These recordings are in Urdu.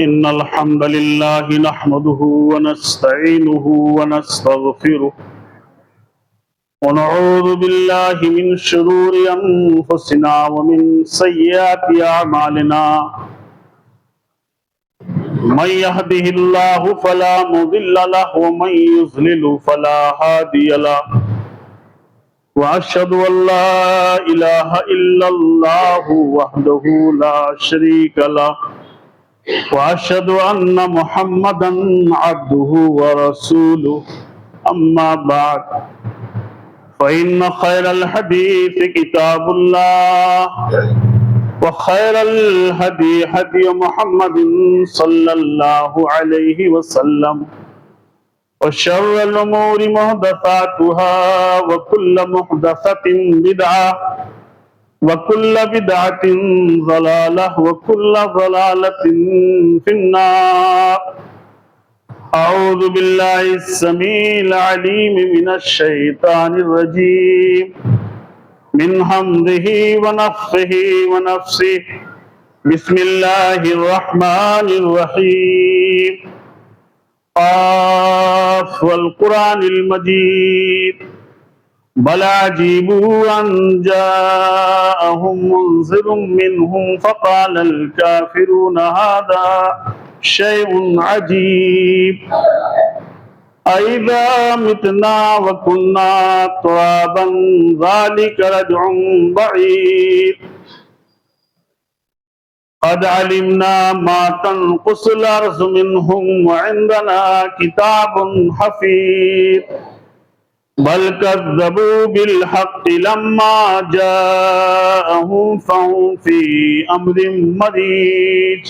إن الحمد لله نحمده ونستعينه ونستغفره ونعوذ بالله من شرور أنفسنا ومن سيئات أعمالنا من يهده الله فلا مضل له ومن يضلل فلا هادي له وأشهد أن لا إله إلا الله وحده لا شريك له وأشهد أن محمدا عبده ورسوله أما بعد فإن خير الحديث كتاب الله وخير الهدي هدي محمد صلى الله عليه وسلم وشر الأمور محدثاتها وكل محدثة بدعة وكل بدعة ضلالة وكل ضلالة في النار. أعوذ بالله السميع العليم من الشيطان الرجيم من همزه ونفخه ونفسه. بسم الله الرحمن الرحيم. قاف والقرآن المجيد بل عجبوا أن جاءهم منذر منهم فقال الكافرون هذا شيء عجيب أإذا متنا وكنا ترابا ذلك رجع بعيد قد علمنا ما تنقص الأرض منهم وعندنا كتاب حفيظ بل كذبوا بالحق لما جاءهم فهم في أمر مريج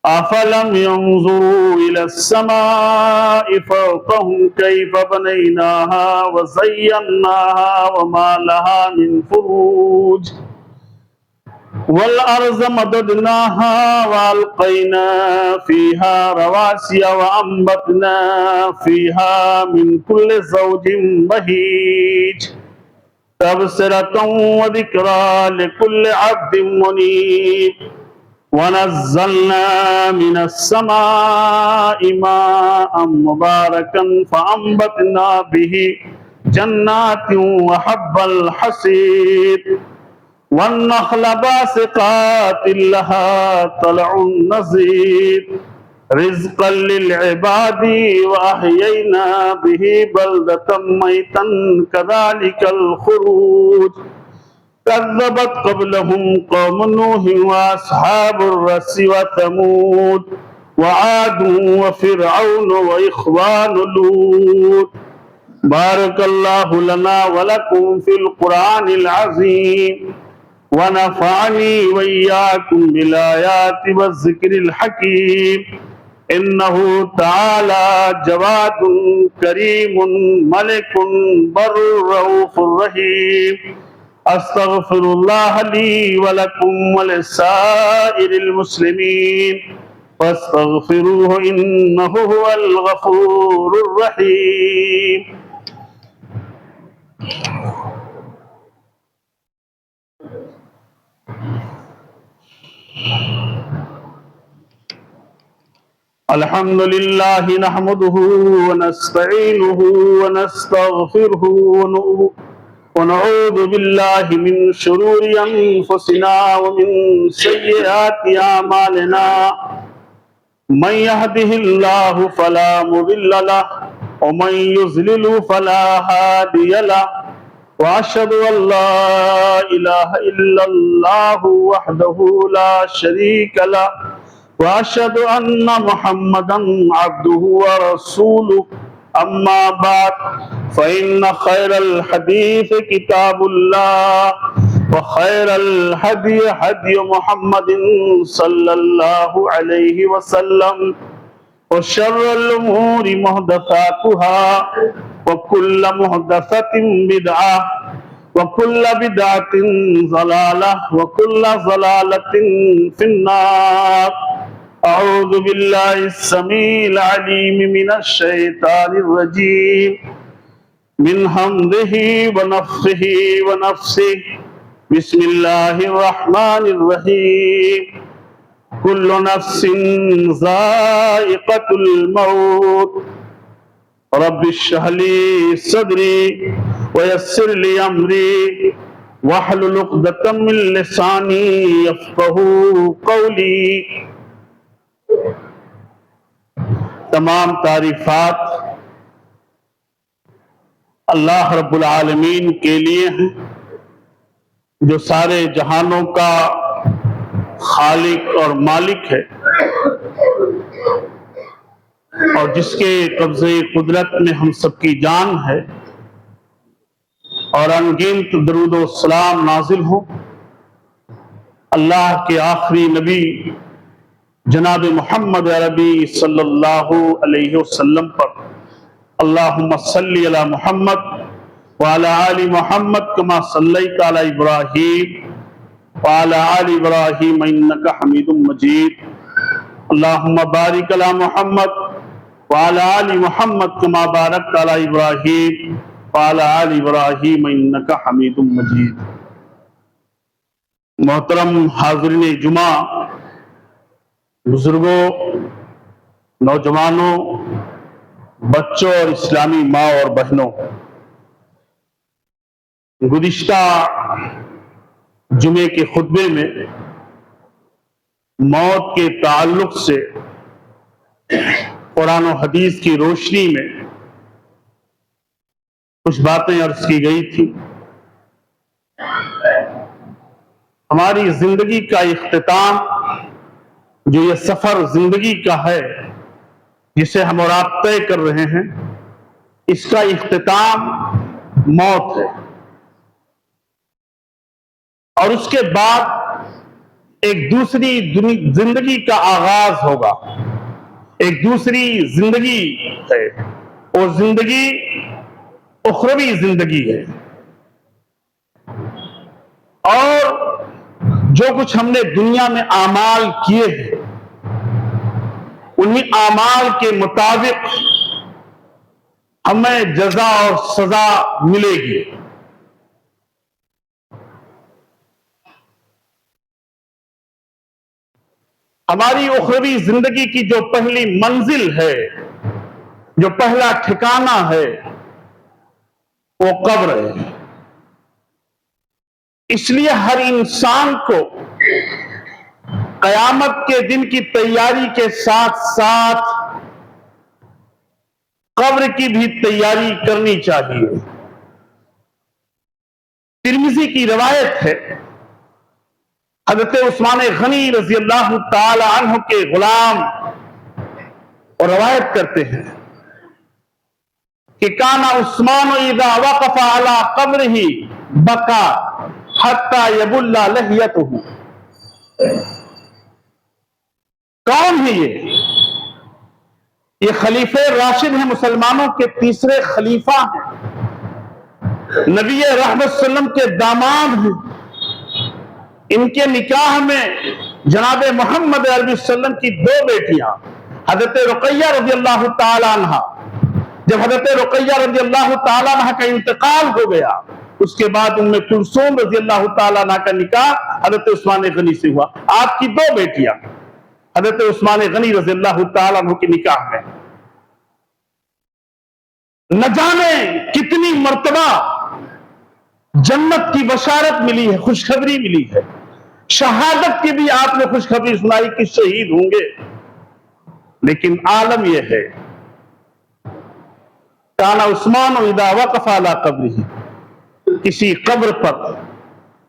أفلم ينظروا إلى السماء فوقهم كيف بنيناها وزيناها وما لها من فروج والأرض مددناها وألقينا فيها رواسي وأنبتنا فيها من كل زوج بهيج تبصرة وذكرى لكل عبد منيب ونزلنا من السماء ماء مباركا فأنبتنا به جنات وحب الحصيد والنخل باسقات لها طلع نضيد رزقا للعباد وأحيينا به بلدة ميتا كذلك الخروج كذبت قبلهم قوم نوح وأصحاب الرس وثمود وعاد وفرعون وإخوان لوط. بارك الله لنا ولكم في القرآن العظيم ونفعني وإياكم بالآيات والذكر الحكيم. إنه تعالى جواد كريم ملك بر رؤوف رحيم. أستغفر الله لي ولكم ولسائر المسلمين فاستغفروه إنه هو الغفور الرحيم. الحمد لله نحمده ونستعينه ونستغفره ونعوذ بالله من شرور أنفسنا ومن سيئات أعمالنا. من يهده الله فلا مضل له ومن يضلل فلا هادي له وأشهد أن لا إله إلا الله وحده لا شريك له وأشهد أن محمدا عبده ورسوله. أما بعد فإن خير الحديث كتاب الله وخير الهدي هدي محمد صلى الله عليه وسلم وشر الأمور محدثاتها وكل محدثة بدعة وكل بدعة ضلالة وكل ضلالة في النار. أعوذ بالله السميع العليم من الشيطان الرجيم من همزه ونفخه ونفسه. بسم الله الرحمن الرحيم. كل نفس ذائقة الموت رب اشرح لي صدري ويسر لي أمري واحلل عقدة من لساني يفقهوا قولي۔ تمام تعریفات اللہ رب العالمین کے لیے ہیں، جو سارے جہانوں کا خالق اور مالک ہے، اور جس کے قبضے قدرت میں ہم سب کی جان ہے، اور انگنت درود و سلام نازل ہو اللہ کے آخری نبی جناب محمد عربی صلی اللہ علیہ وسلم پر۔ اللہم صلی علی محمد وعلی آل محمد کما صلیت علی ابراہیم وعلی آل ابراہیم انکا حمید مجید۔ اللہم بارک علی محمد وعلی آل محمد کما بارکت علی ابراہیم وعلی آل ابراہیم انکا حمید مجید۔ محترم حاضرین جمعہ، بزرگوں، نوجوانوں، بچوں اور اسلامی ماں اور بہنوں، گزشتہ جمعے کے خطبے میں موت کے تعلق سے قرآن و حدیث کی روشنی میں کچھ باتیں عرض کی گئی تھی۔ ہماری زندگی کا اختتام، جو یہ سفر زندگی کا ہے جسے ہم اور آپ طے کر رہے ہیں، اس کا اختتام موت ہے، اور اس کے بعد ایک دوسری زندگی کا آغاز ہوگا، ایک دوسری زندگی ہے، اور زندگی اخروی زندگی ہے۔ اور جو کچھ ہم نے دنیا میں اعمال کیے ہیں، انہی اعمال کے مطابق ہمیں جزا اور سزا ملے گی۔ ہماری اخروی زندگی کی جو پہلی منزل ہے، جو پہلا ٹھکانہ ہے، وہ قبر ہے۔ اس لیے ہر انسان کو قیامت کے دن کی تیاری کے ساتھ ساتھ قبر کی بھی تیاری کرنی چاہیے۔ ترمذی کی روایت ہے، حضرت عثمان غنی رضی اللہ تعالی عنہ کے غلام اور روایت کرتے ہیں کہ کان عثمان اذا وقف علی قبرہ بکا حتی یبل لحیتہ۔ کون ہے یہ خلیفہ راشد ہیں، مسلمانوں کے تیسرے خلیفہ ہیں، نبی رحمت صلی اللہ علیہ وسلم کے داماد ہیں۔ ان کے نکاح میں جناب محمد عربی صلی اللہ علیہ وسلم کی دو بیٹیاں، حضرت رقیہ رضی اللہ تعالی عنہ، جب حضرت رقیہ رضی اللہ تعالی عنہ کا انتقال ہو گیا، اس کے بعد ام کلثوم رضی اللہ تعالی عنہ کا نکاح حضرت عثمان غنی سے ہوا۔ آپ کی دو بیٹیاں حضرت عثمان غنی رضی اللہ تعالی عنہ کے نکاح میں، نہ جانے کتنی مرتبہ جنت کی بشارت ملی ہے، خوشخبری ملی ہے، شہادت کی بھی آپ نے خوشخبری سنائی کہ شہید ہوں گے، لیکن عالم یہ ہے کان عثمان اذا وقف علی قبرہ، کسی قبر پر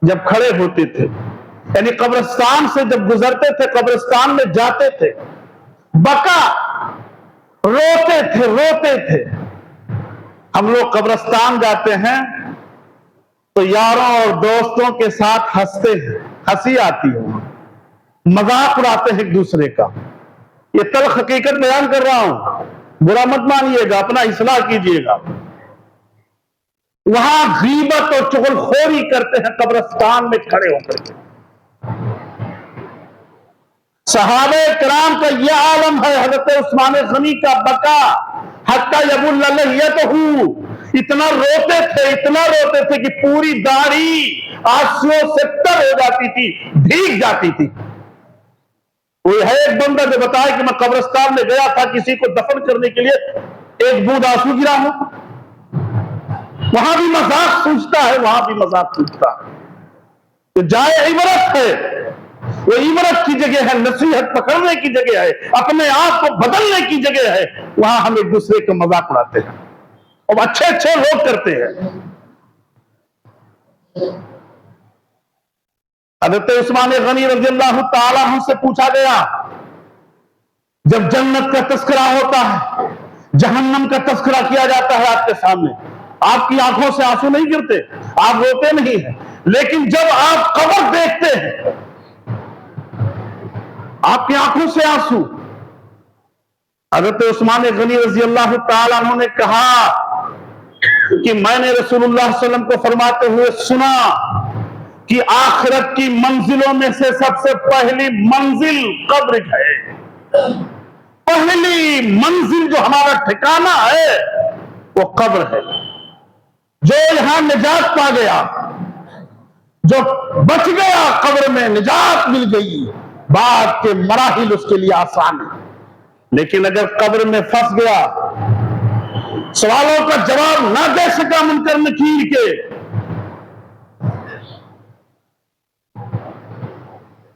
جب کھڑے ہوتے تھے، یعنی قبرستان سے جب گزرتے تھے، قبرستان میں جاتے تھے، بکا، روتے تھے۔ ہم لوگ قبرستان جاتے ہیں تو یاروں اور دوستوں کے ساتھ ہنستے ہیں، ہنسی آتی ہے، مذاق اڑاتے ہیں ایک دوسرے کا۔ یہ تلخ حقیقت بیان کر رہا ہوں، برا مت مانیے گا، اپنا اصلاح کیجئے گا۔ وہاں غیبت اور چغل خوری کرتے ہیں قبرستان میں کھڑے ہو کر کے۔ صحابہ کرام کا یہ عالم ہے، حضرت عثمان غنی کا بکا حتی یبل لحیتہ، اتنا روتے تھے کہ پوری داڑھی آنسوؤں سے تر ہو جاتی تھی، بھیگ جاتی تھی۔ کوئی ہے ایک بندہ جو بتائے کہ میں قبرستان میں گیا تھا کسی کو دفن کرنے کے لیے، ایک بوند آنسو گرا ہو؟ وہاں بھی مذاق سوچتا ہے، وہاں بھی مذاق سوچتا ہے. تو جائے عبرت ہے، وہ عبرت کی جگہ ہے، نصیحت پکڑنے کی جگہ ہے، اپنے آپ کو بدلنے کی جگہ ہے. وہاں ہم ایک دوسرے کا مذاق اڑاتے ہیں اور اچھے اچھے لوگ کرتے ہیں. حضرت عثمان غنی رضی اللہ تعالیٰ عنہ سے پوچھا گیا، جب جنت کا تذکرہ ہوتا ہے، جہنم کا تذکرہ کیا جاتا ہے آپ کے سامنے، آپ کی آنکھوں سے آنسو نہیں گرتے؟ آپ روتے نہیں ہیں؟ لیکن جب آپ قبر دیکھتے ہیں، آپ کی آنکھوں سے آنسو. حضرت عثمان غنی رضی اللہ تعالیٰ عنہ نے کہا کہ میں نے رسول اللہ صلی اللہ علیہ وسلم کو فرماتے ہوئے سنا کہ آخرت کی منزلوں میں سے سب سے پہلی منزل قبر ہے. پہلی منزل جو ہمارا ٹھکانہ ہے وہ قبر ہے. جو یہاں نجات پا گیا، جو بچ گیا، قبر میں نجات مل گئی، بعد کے مراحل اس کے لیے آسان ہے. لیکن اگر قبر میں پھنس گیا، سوالوں کا جواب نہ دے سکا منکر نکیر کے،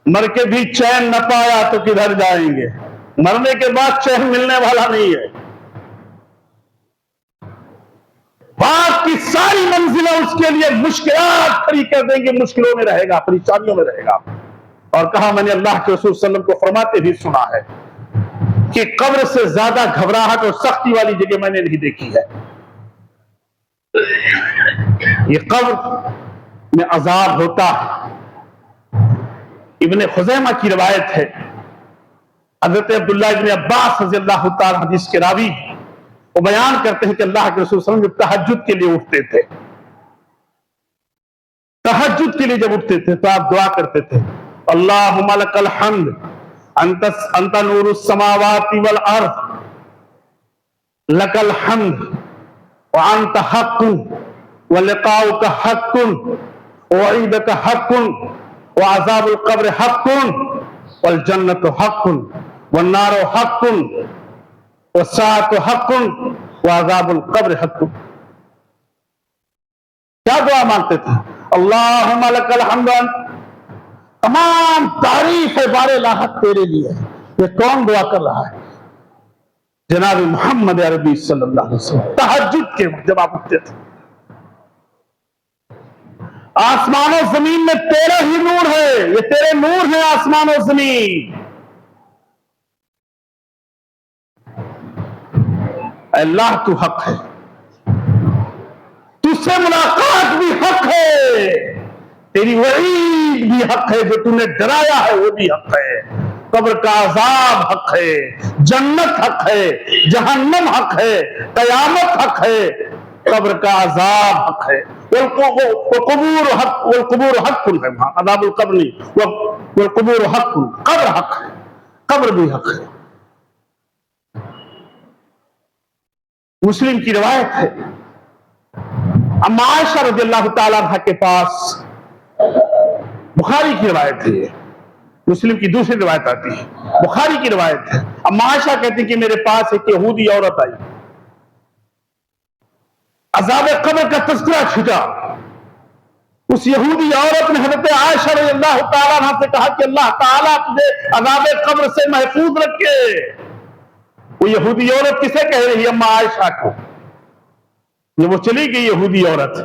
مر کے بھی چین نہ پایا تو کدھر جائیں گے؟ مرنے کے بعد چین ملنے والا نہیں ہے. بعد کی ساری منزلیں اس کے لیے مشکلات کھڑی کر دیں گے، مشکلوں میں رہے گا، پریشانیوں میں رہے گا. اور کہا میں نے اللہ کے رسول صلی اللہ علیہ وسلم کو فرماتے بھی سنا ہے کہ قبر سے زیادہ گھبراہٹ اور سختی والی جگہ میں نے نہیں دیکھی ہے. یہ قبر میں عذاب ہوتا ہے. ابن خزیمہ کی روایت ہے، حضرت عبداللہ ابن عباس رضی اللہ تعالیٰ حدیث کے راوی، وہ بیان کرتے ہیں کہ اللہ کے رسول صلی اللہ علیہ وسلم جب تہجد کے لیے اٹھتے تھے، تہجد کے لیے جب اٹھتے تھے تو آپ دعا کرتے تھے، اللہم لک الحمد انت نور السماوات والارض، لک الحمد وانت حق ولقاؤک حق وعیدک حق وعذاب القبر حق والجنت حق والنار حق والساعة حق وعذاب القبر حق. کیا دعا مانگتے تھے؟ اللہم لک الحمد، تمام تعریف بار لاحت تیرے لیے. یہ کون دعا کر رہا ہے؟ جناب محمد عربی صلی اللہ علیہ وسلم. تہجد کے وقت جب آپ اٹھتے تھے، آسمان و زمین میں تیرا ہی نور ہے، یہ تیرے نور ہیں آسمان و زمین. اللہ تو حق ہے، تجھ سے ملاقات بھی حق ہے، تیری وعید بھی حق ہے، جو تم نے ڈرایا ہے وہ بھی حق ہے. قبر کا عذاب حق ہے، جنت حق ہے، جہنم حق ہے، قیامت حق ہے، قبر کا عذاب حق ہے. والقبور حق، والقبور حق ہے، وہاں عذاب القبر نہیں، والقبور حق، قبر حق ہے، قبر بھی حق ہے. مسلم کی روایت ہے، اما عائشہ رضی اللہ تعالیٰ عنہ کے پاس، بخاری کی روایت ہے، مسلم کی دوسری روایت آتی ہے، بخاری کی روایت ہے. اما عائشہ کہتی ہیں کہ میرے پاس ایک یہودی عورت آئی، عذاب قبر کا تذکرہ چھٹا. اس یہودی عورت نے حضرت عائشہ رضی اللہ تعالیٰ عنہ سے کہا کہ اللہ تعالیٰ تجھے عذاب قبر سے محفوظ رکھے. وہ یہودی عورت کسے کہہ رہی ہے؟ اما عائشہ کو. وہ چلی گئی یہودی عورت،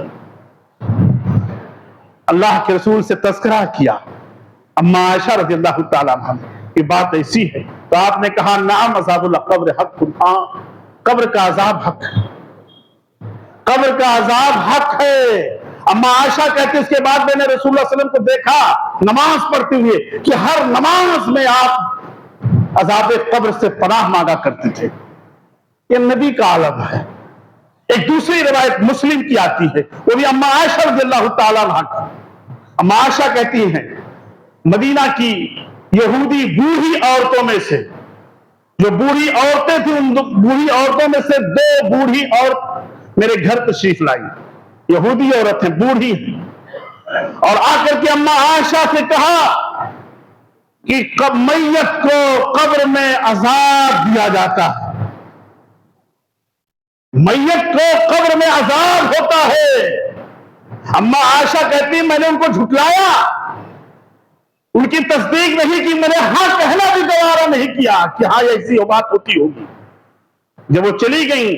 اللہ کے رسول سے تذکرہ کیا اما عائشہ رضی اللہ تعالیٰ عنہ کی بات ایسی ہے تو آپ نے کہا نعم عذاب القبر حق، ہاں قبر کا عذاب حق ہے، قبر کا عذاب حق ہے. اما عائشہ کہتے اس کے بعد میں نے رسول اللہ صلی اللہ علیہ وسلم کو دیکھا نماز پڑھتے ہوئے کہ ہر نماز میں آپ عذاب قبر سے پناہ مانگا کرتے تھے. یہ نبی کا عالم ہے. ایک دوسری روایت مسلم کی آتی ہے، وہ بھی اما عائشہ رضی اللہ تعالیٰ عنہ کا. اما عائشہ کہتی ہیں مدینہ کی یہودی بوڑھی عورتوں میں سے، جو بوڑھی عورتیں تھیں، ان بوڑھی عورتوں میں سے دو بوڑھی عورت میرے گھر تشریف لائی. یہودی عورت ہیں، بوڑھی ہیں، اور آ کر کے اما عائشہ سے کہا کہ میت کو قبر میں عذاب دیا جاتا ہے، میت کو قبر میں عذاب ہوتا ہے۔ اما عائشہ کہتی میں نے ان کو جھٹلایا، ان کی تصدیق نہیں کی، میں نے ہاں کہنا بھی گوارا نہیں کیا کہ ہاں ایسی بات ہوتی ہوگی۔ جب وہ چلی گئیں،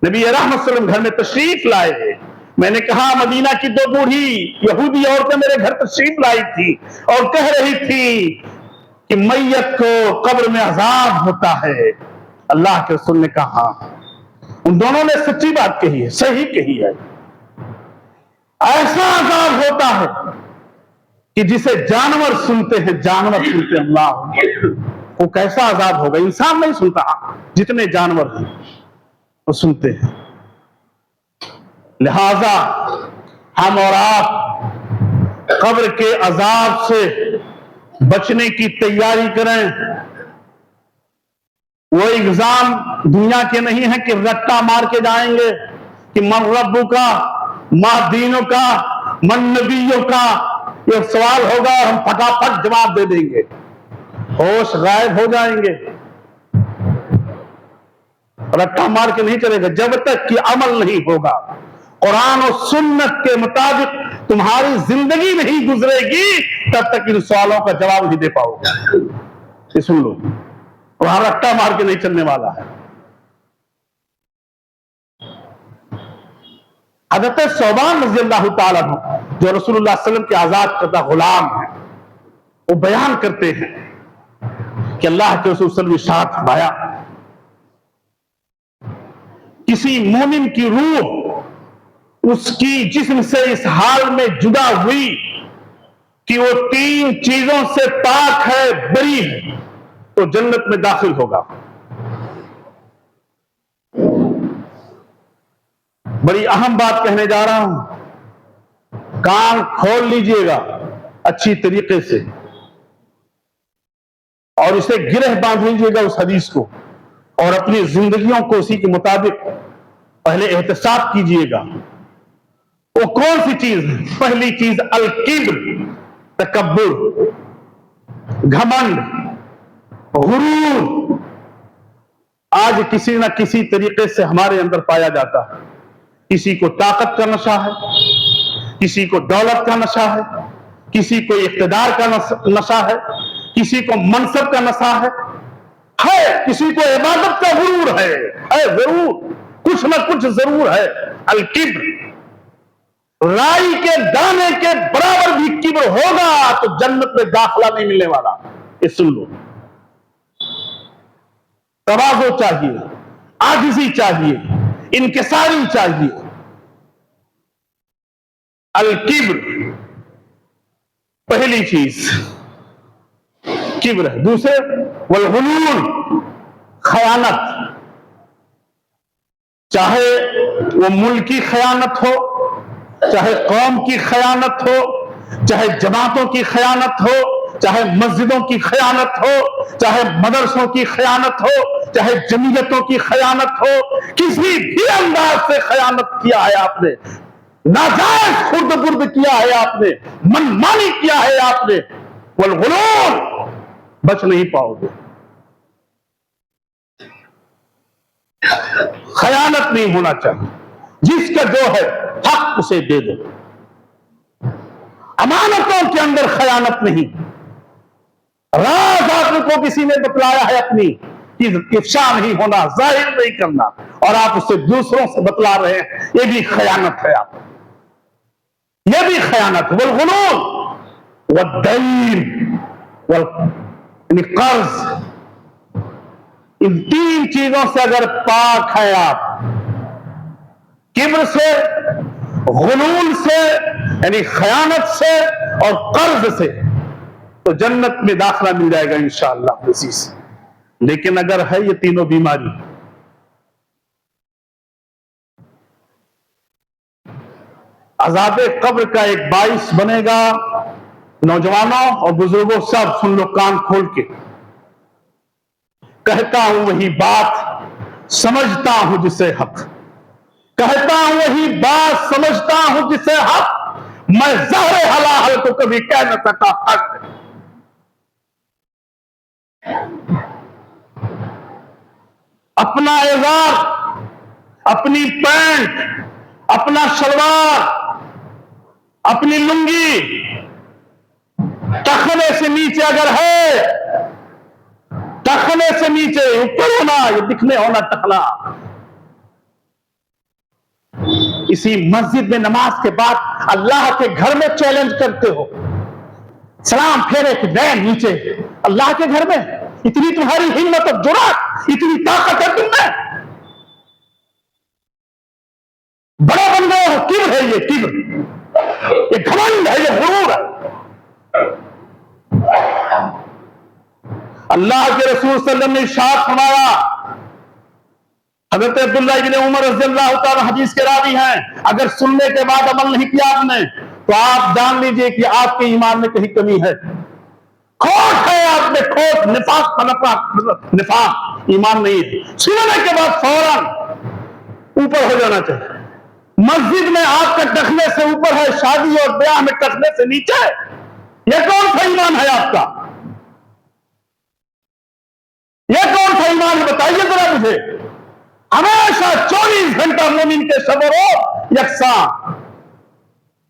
نبی رحمت صلی اللہ علیہ وسلم گھر میں تشریف لائے، میں نے کہا مدینہ کی دو بوڑھی یہودی عورتیں میرے گھر تشریف لائی تھی اور کہہ رہی تھی کہ میت کو قبر میں عذاب ہوتا ہے۔ اللہ کے رسول نے کہا ان دونوں نے سچی بات کہی ہے، صحیح کہی ہے، ایسا عذاب ہوتا ہے کہ جسے جانور سنتے ہیں، جانور سنتے ہیں۔ اللہ، وہ کیسا عذاب ہوگا، انسان نہیں سنتا، جتنے جانور ہیں وہ سنتے ہیں۔ لہذا ہم اور آپ قبر کے عذاب سے بچنے کی تیاری کریں۔ وہ اگزام دنیا کے نہیں ہے کہ رٹا مار کے جائیں گے کہ من ربو کا، ما دینوں کا، من نبیوں کا، یہ سوال ہوگا، ہم پھٹافٹ جواب دے دیں گے، ہوش غائب ہو جائیں گے۔ رٹا مار کے نہیں چلے گا، جب تک کہ عمل نہیں ہوگا، قرآن و سنت کے مطابق تمہاری زندگی نہیں گزرے گی، تب تک ان سوالوں کا جواب نہیں دے پاؤ گے۔ یہ سن لو، وہاں رٹا مار کے نہیں چلنے والا ہے۔ حضرت ثوبان رضی اللہ تعالیٰ عنہ جو رسول اللہ صلی اللہ علیہ وسلم کے آزاد کردہ غلام ہیں، وہ بیان کرتے ہیں کہ اللہ کے رسول صلی اللہ علیہ وسلم نے ارشاد فرمایا، کسی مومن کی روح اس کی جسم سے اس حال میں جدا ہوئی کہ وہ 3 چیزوں سے پاک ہے، بری ہے، تو جنت میں داخل ہوگا۔ بڑی اہم بات کہنے جا رہا ہوں، کان کھول لیجئے گا اچھی طریقے سے اور اسے گرہ باندھ لیجئے گا اس حدیث کو، اور اپنی زندگیوں کو اسی کے مطابق پہلے احتساب کیجئے گا۔ وہ کون سی چیز ہے؟ پہلی چیز الکبر، تکبر، گھمنڈ، غرور۔ آج کسی نہ کسی طریقے سے ہمارے اندر پایا جاتا ہے۔ کسی کو طاقت کا نشہ ہے، کسی کو دولت کا نشہ ہے، کسی کو اقتدار کا نشہ ہے، کسی کو منصب کا نشہ ہے، کسی کو عبادت کا غرور ہے ضرور، کچھ نہ کچھ ضرور ہے۔ الکبر، رائی کے دانے کے برابر بھی کبر ہوگا تو جنت میں داخلہ نہیں ملنے والا۔ یہ سن لو، تواضع چاہیے، عاجزی چاہیے، انکساری چاہیے۔ الکبر پہلی چیز کبر ہے۔ دوسرے والغلول، خیانت، چاہے وہ ملکی خیانت ہو، چاہے قوم کی خیانت ہو، چاہے جماعتوں کی خیانت ہو، چاہے مسجدوں کی خیانت ہو، چاہے مدرسوں کی خیانت ہو، چاہے جمعیتوں کی خیانت ہو، کسی بھی انداز سے خیانت کیا ہے آپ نے، ناجائز خرد برد کیا ہے آپ نے، من مانی کیا ہے آپ نے، والغلول، بچ نہیں پاؤ گے۔ خیانت نہیں ہونا چاہیے، جس کا جو ہے حق اسے دے دو۔ امانتوں کے اندر خیانت نہیں۔ راز آپ کو کسی نے بتلایا ہے اپنی، افشا نہیں ہونا، ظاہر نہیں کرنا، اور آپ اسے دوسروں سے بتلا رہے ہیں، یہ بھی خیانت ہے۔ آپ یہ بھی خیانت۔ والغلول والدین، یعنی قرض، ان 3 چیزوں سے اگر پاک ہے آپ، کبر سے، غلول سے یعنی خیانت سے، اور قرض سے، تو جنت میں داخلہ مل جائے گا انشاءاللہ عزیز۔ لیکن اگر ہے یہ تینوں بیماری، عذاب قبر کا ایک باعث بنے گا۔ نوجوانوں اور بزرگوں سب سن لو کان کھول کے، کہتا ہوں وہی بات، سمجھتا ہوں جسے حق، کہتا ہوں وہی بات، سمجھتا ہوں جسے حق، میں زہر حلال کو کبھی کہہ نہ سکا حق۔ اپنا ازار، اپنی پینٹ، اپنا شلوار، اپنی لنگی ٹخنے سے نیچے اگر ہے، ٹخنے سے نیچے، اوپر ہونا، یہ دکھنے ہونا ٹخنا. اسی مسجد میں نماز کے بعد اللہ کے گھر میں چیلنج کرتے ہو، سلام پھیرے کہ گئے نیچے. اللہ کے گھر میں اتنی تمہاری ہمت اور جرات، اتنی طاقت ہے تم میں، بڑا بن گئے ہو. کبر ہے یہ، کبر، یہ گھمنڈ ہے، یہ غرور ہے. اللہ کے رسول صلی اللہ علیہ وسلم نے ارشاد فرمایا، حضرت عبداللہ بن عمر رضی اللہ تعالی حدیث کے راوی ہیں، اگر سننے کے بعد عمل نہیں کیا آپ نے تو آپ جان لیجئے کہ آپ کے ایمان میں کہیں کمی ہے، کھوٹ ہے آپ میں، کھوٹ، نفاق، ایمان نہیں ہے. سننے کے بعد فوراً اوپر ہو جانا چاہیے. مسجد میں آپ کا ٹخنے سے اوپر ہے، شادی اور بیاہ میں ٹخنے سے نیچے ہے. یہ کون سا ایمان ہے آپ کا؟ یہ کون سا ایمان ہے؟ بتائیے ذرا مجھے. ہمیشہ 24 گھنٹہ مومن کے شب و روز یکساں.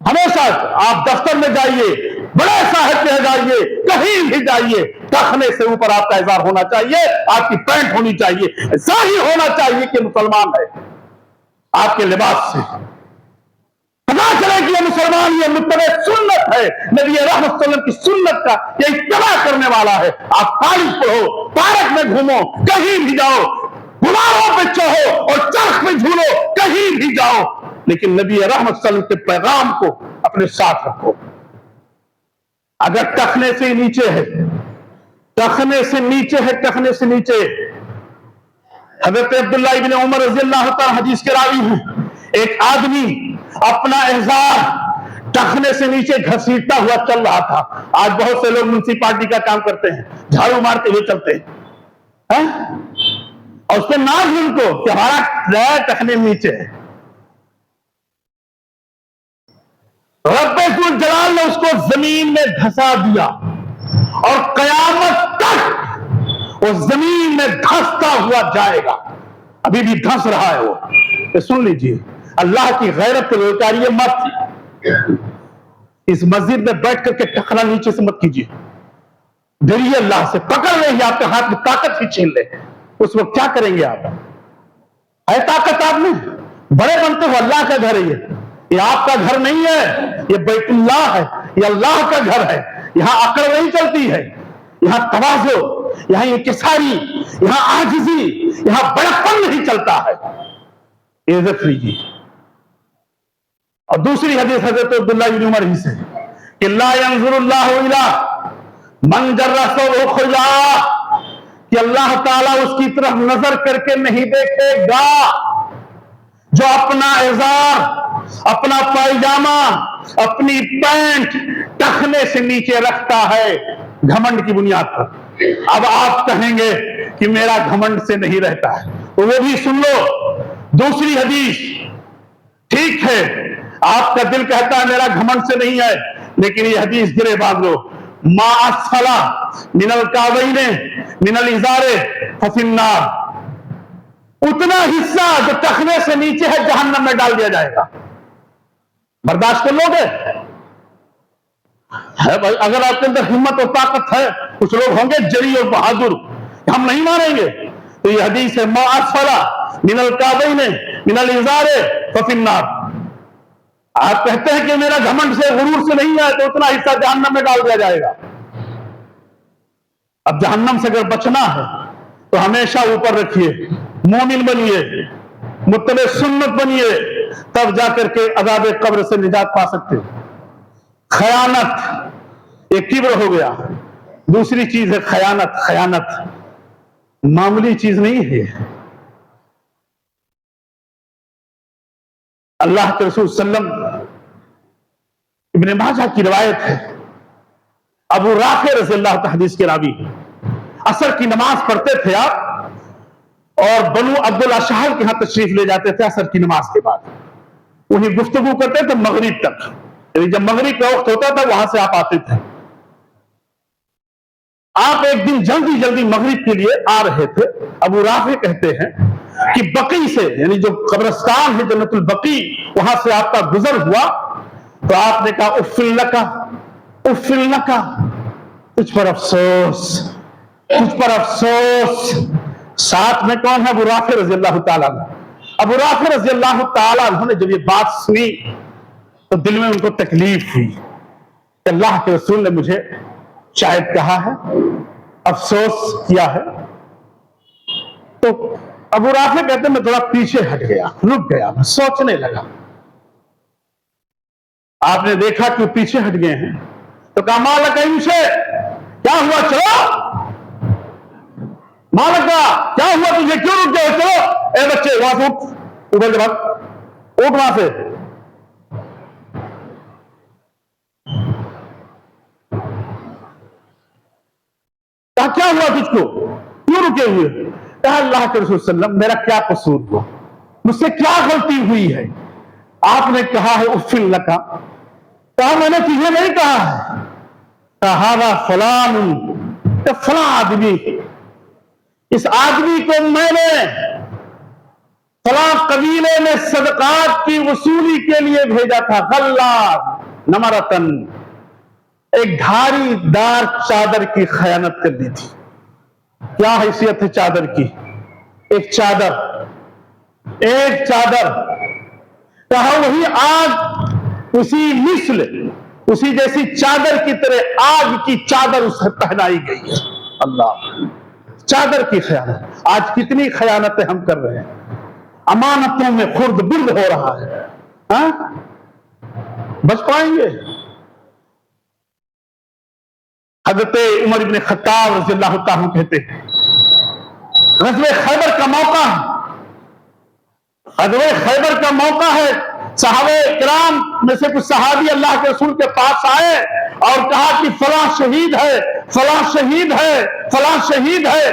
ہمیشہ آپ دفتر میں جائیے، بڑے صاحب میں جائیے، کہیں بھی جائیے، ٹخنے سے اوپر آپ کا اظہار ہونا چاہیے، آپ کی پینٹ ہونی چاہیے، ظاہر ہونا چاہیے کہ مسلمان ہے آپ کے لباس سے. پتا چلے کہ یہ مسلمان، یہ متبع سنت ہے، نبی رحمت صلی اللہ علیہ وسلم کی سنت کا یہ اتباع کرنے والا ہے. آپ کالج پڑھو، پارک میں گھومو، کہیں بھی جاؤ، گناہوں پہ چڑھو اور چرخ میں جھولو، کہیں بھی جاؤ، لیکن نبی رحمت صلی اللہ علیہ وسلم کے پیغام کو اپنے ساتھ رکھو. اگر ٹخنے سے نیچے ہے، ٹخنے سے نیچے ہے، ٹخنے سے نیچے. حضرت عبداللہ ابن عمر رضی اللہ تعالی حدیث کے راوی ہیں، ایک آدمی اپنا احزار ٹخنے سے نیچے گھسیٹتا ہوا چل رہا تھا. آج بہت سے لوگ میونسپلٹی کا کام کرتے ہیں، جھاڑو مارتے ہوئے چلتے ہیں، اور اس پہ ناز ان کو کہ ہمارا ٹخنے نیچے ہے. رب ذوالجلال نے اس کو زمین میں دھسا دیا اور قیامت تک وہ زمین میں دھستا ہوا جائے گا. ابھی بھی دھس رہا ہے وہ. یہ سن لیجئے، اللہ کی غیرت للکاری مت. اس مسجد میں بیٹھ کر کے ٹخنا نیچے سے مت کیجیے. ڈریے اللہ سے، پکڑ لیں گے آپ کے ہاتھ میں طاقت ہی چھین لے، اس وقت کیا کریں گے آپ؟ ہے طاقت آپ میں؟ بڑے بنتے ہو، اللہ کا گھر ہے یہ آپ کا گھر نہیں ہے، یہ بیت اللہ ہے، یہ اللہ کا گھر ہے. یہاں عقل نہیں چلتی ہے، یہاں تواضع، یہاں انکساری، یہاں عاجزی، یہاں بڑکپن نہیں چلتا ہے. عزت لیجیے. اور دوسری حدیث حضرت عبداللہ بن عمر ہی سے کہ لا ينظر اللہ الی من جر ثوبه خیلاء، کہ اللہ تعالیٰ اس کی طرف نظر کر کے نہیں دیکھے گا جو اپنا ازار، اپنا پائجامہ، اپنی پینٹ ٹخنے سے نیچے رکھتا ہے گھمنڈ کی بنیاد پر. اب آپ کہیں گے کہ میرا گھمنڈ سے نہیں رہتا ہے، تو وہ بھی سن لو. دوسری حدیث، ٹھیک ہے آپ کا دل کہتا ہے میرا گھمنڈ سے نہیں ہے، لیکن یہ حدیث گرے باندھ لو. ما اسفل من الکعبین من الازار ففی النار، اتنا حصہ جو ٹخنے سے نیچے ہے جہنم میں ڈال دیا جائے گا. برداشت کر لو گے؟ اگر آپ کے اندر ہمت اور طاقت ہے، کچھ لوگ ہوں گے جری اور بہادر، ہم نہیں مانیں گے. تو یہ حدیث ہے ما اسفل من الکعبین من الازار ففی النار. آپ کہتے ہیں کہ میرا گھمنڈ سے، غرور سے نہیں ہے، تو اتنا حصہ جہنم میں ڈال دیا جائے گا. اب جہنم سے اگر بچنا ہے تو ہمیشہ اوپر رکھیے، مومن بنیے، متبع سنت بنیے، تب جا کر کے عذاب قبر سے نجات پا سکتے ہو. خیانت، ایک کبر ہو گیا. دوسری چیز ہے خیانت. خیانت معمولی چیز نہیں ہے. اللہ کے رسول صلی اللہ علیہ وسلم، ابن ماجہ کی روایت ہے، ابو رافع رضی اللہ تعالی حدیث کے راوی، عصر کی نماز پڑھتے تھے آپ اور بنو عبد الاشہل کے ہاں تشریف لے جاتے تھے. عصر کی نماز کے بعد انہیں گفتگو کرتے تھے مغرب تک، یعنی جب مغرب کا وقت ہوتا تھا وہاں سے آپ آتے تھے. آپ ایک دن جلدی جلدی مغرب کے لیے آ رہے تھے. ابو رافع کہتے ہیں کہ بقی سے، یعنی جو قبرستان ہے جنت البقی، وہاں سے آپ کا گزر ہوا تو آپ نے کہا اف لکا، اف لکا، تجھ پر افسوس، تجھ پر افسوس. ساتھ میں کون ہے؟ ابو رافع رضی اللہ تعالیٰ عنہ. ابو رافع رضی اللہ تعالیٰ عنہ نے جب یہ بات سنی تو دل میں ان کو تکلیف ہوئی کہ اللہ کے رسول نے مجھے شاید کہا ہے، افسوس کیا ہے. تو ابو رافع کہتے ہیں میں تھوڑا پیچھے ہٹ گیا، رک گیا، میں سوچنے لگا. آپ نے دیکھا کہ وہ پیچھے ہٹ گئے ہیں تو کہا مالک سے کیا ہوا؟ چلو مالکا کیا ہوا تجھے؟ کیوں رک گئے؟ چلو اے بچے وہاں سے اٹھ، اوپر کے بعد اٹھ وہاں سے. کہا کیا ہوا تجھ کو؟ کیوں رکے ہوئے؟ کہا اللہ کے رسول صلی اللہ علیہ وسلم میرا کیا قصور ہوا؟ مجھ سے کیا غلطی ہوئی ہے؟ آپ نے کہا ہے اف لکا. کہا میں نے تجھے نہیں کہا ہے. کہا ہذا فلان، کہ فلاں آدمی، اس آدمی کو میں نے فلاں قبیلے میں صدقات کی وصولی کے لیے بھیجا تھا. غلّاظ نمرتن، ایک دھاری دار چادر کی خیانت کر دی تھی. کیا حیثیت ہے چادر کی؟ ایک چادر، ایک چادر. کہا وہی آگ، اسی مثل، اسی جیسی چادر کی طرح آگ کی چادر اسے پہنائی گئی ہے. اللہ، چادر کی خیانت. آج کتنی خیانتیں ہم کر رہے ہیں، امانتوں میں خرد برد ہو رہا ہے. ہاں بچ پائیں گے؟ حضرت عمر بن خطاب رضی اللہ تعالیٰ کہتے ہیں غزوہ خیبر کا موقع ہے، غزوہ خیبر کا موقع ہے. صحابہ کرام میں سے کچھ صحابی اللہ کے رسول کے پاس آئے اور کہا کہ فلاں شہید ہے، فلاں شہید ہے، فلاں شہید ہے.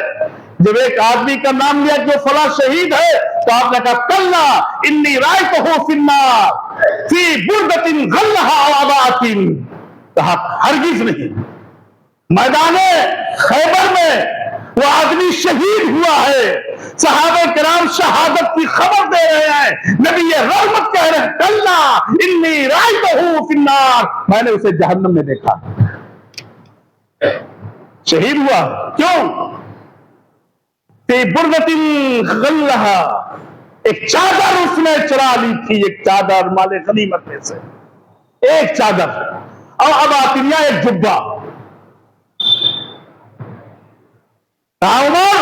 جب ایک آدمی کا نام لیا کہ وہ فلاں شہید ہے تو آپ نے کہا کلا انی رأیتہ فی النار فی بردۃ غلھا عباۃ. کہا ہرگز نہیں، میدان خیبر میں وہ آدمی شہید ہوا ہے، صحابہ کرام شہادت کی خبر دے رہے ہیں، نبی رحمت کہہ رہے ہیں کلا انی رأیتہ فی النار، میں نے اسے جہنم میں دیکھا. شہید ہوا کیوں؟ فی بردۃ غلھا، ایک چادر اس نے چرا لی تھی، ایک چادر مال غنیمت میں سے، ایک چادر. اور اباطنیہ ایک جبہ. عمر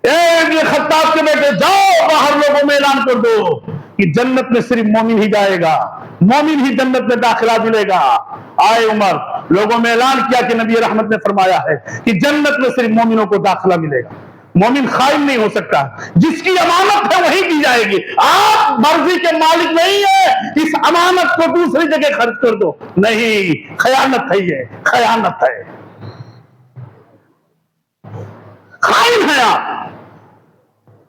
اے خطاب کے بیٹے جاؤ باہر لوگوں میں اعلان کر دو کہ جنت میں صرف مومن ہی جائے گا، مومن ہی جنت میں داخلہ ملے گا. آئے عمر، لوگوں میں اعلان کیا کہ نبی رحمت نے فرمایا ہے کہ جنت میں صرف مومنوں کو داخلہ ملے گا. مومن خائن نہیں ہو سکتا، جس کی امانت ہے وہی دی جائے گی. آپ مرضی کے مالک نہیں ہے اس امانت کو دوسری جگہ خرچ کر دو، نہیں، خیانت ہے، یہ خیانت ہے، خائن ہے آپ.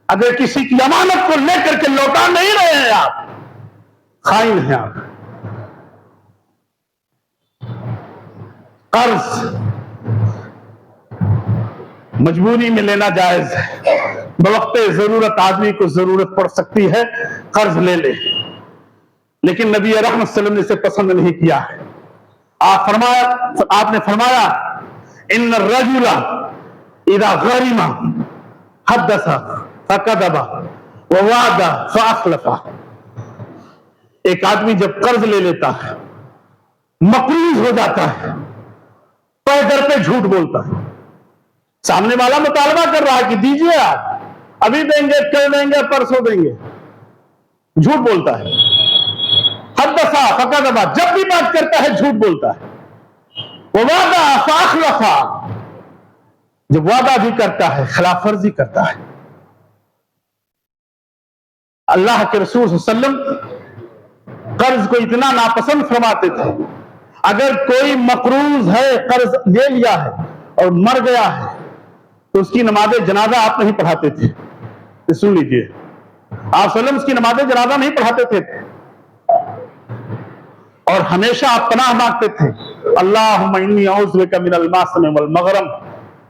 اگر کسی کی امانت کو لے کر کے لوٹا نہیں رہے ہیں آپ، خائن ہیں آپ. قرض مجبوری میں لینا جائز ہے، بوقت ضرورت آدمی کو ضرورت پڑ سکتی ہے، قرض لے لے، لیکن نبی رحمت صلی اللہ علیہ وسلم نے اسے پسند نہیں کیا ہے. آپ نے فرمایا ان الرجل اذا غرم حدث فکذب ووعد فاخلف. ایک آدمی جب قرض لے لیتا ہے، مقروض ہو جاتا ہے، پے در پہ جھوٹ بولتا ہے. سامنے والا مطالبہ کر رہا ہے کہ دیجئے، آپ ابھی دیں گے، کل دیں گے، پرسوں دیں گے، جھوٹ بولتا ہے. حدث فکذب، جب بھی بات کرتا ہے جھوٹ بولتا ہے. ووعد فاخلف، جب وعدہ بھی کرتا ہے خلاف ورزی کرتا ہے. اللہ کے رسول صلی اللہ علیہ وسلم قرض کو اتنا ناپسند فرماتے تھے، اگر کوئی مقروض ہے، قرض لے لیا ہے اور مر گیا ہے تو اس کی نماز جنازہ آپ نہیں پڑھاتے تھے. سن لیجئے، آپ صلی اللہ علیہ وسلم اس کی نماز جنازہ نہیں پڑھاتے تھے، اور ہمیشہ آپ پناہ مانگتے تھے اللہم انی اعوذ بک من الماسم والمغرم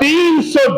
300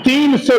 300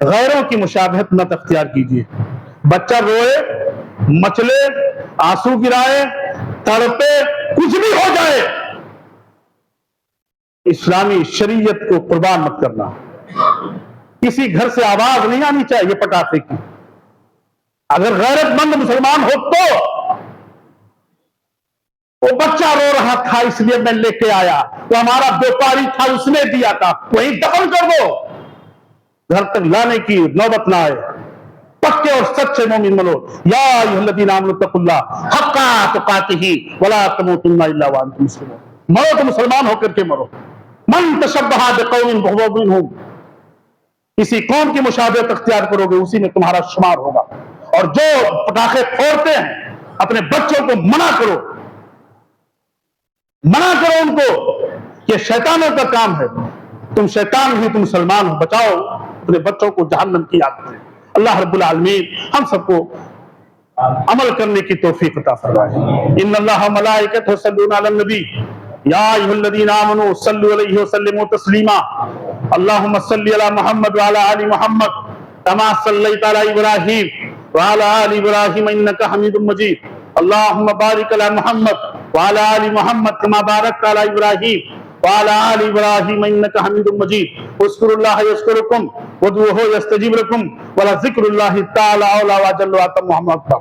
غیروں کی مشابہت مت اختیار کیجیے. بچہ روئے، مچلے، آنسو گرائے، تڑپے، کچھ بھی ہو جائے، اسلامی شریعت کو قربان مت کرنا. کسی گھر سے آواز نہیں آنی چاہیے پٹاخے کی. اگر غیرت مند مسلمان ہو تو وہ بچہ رو رہا تھا اس لیے میں لے کے آیا، وہ ہمارا بیپاری تھا اس نے دیا تھا، وہیں دفن کر دو، گھر تک لانے کی نوبت نہ آئے. پکے اور سچے مومن بنو. یا ایھا الذین آمنوا اتقوا اللہ حق تقاتہ ولا تموتن الا وانتم مسلمون. مرو تو مسلمان ہو کر کے مرو. من تشبہ بقوم فہو منھم. کسی قوم کی مشابہت اختیار کرو گے اسی میں تمہارا شمار ہوگا. اور جو پٹاخے پھوڑتے ہیں اپنے بچوں کو منع کرو، منع کرو ان کو. یہ شیطانوں کا کام ہے. تم شیطان بھی، تم مسلمان ہو. بچاؤ اپنے بچوں کو جہنم کی عادت سے. اللہ رب العالمین ہم سب کو عمل کرنے کی توفیق عطا فرمائے. ان اللہ ملائکتہ یصلون علی النبی یا ایھا الذین آمنوا صلوا علیہ وسلموا تسلیما. اللہم صل علی محمد وعلی آل محمد کما صلیت علی ابراہیم وعلی آل ابراہیم انک حمید مجید. اللہم بارک علی محمد وعلی آل محمد کما بارکت علی ابراہیم وعلی آل ابراہیم انک حمید مجید. اذکروا اللہ یذکرکم وادعوہ یستجب لکم ولذکر اللہ تعالی اعلی واجل واتم محمد.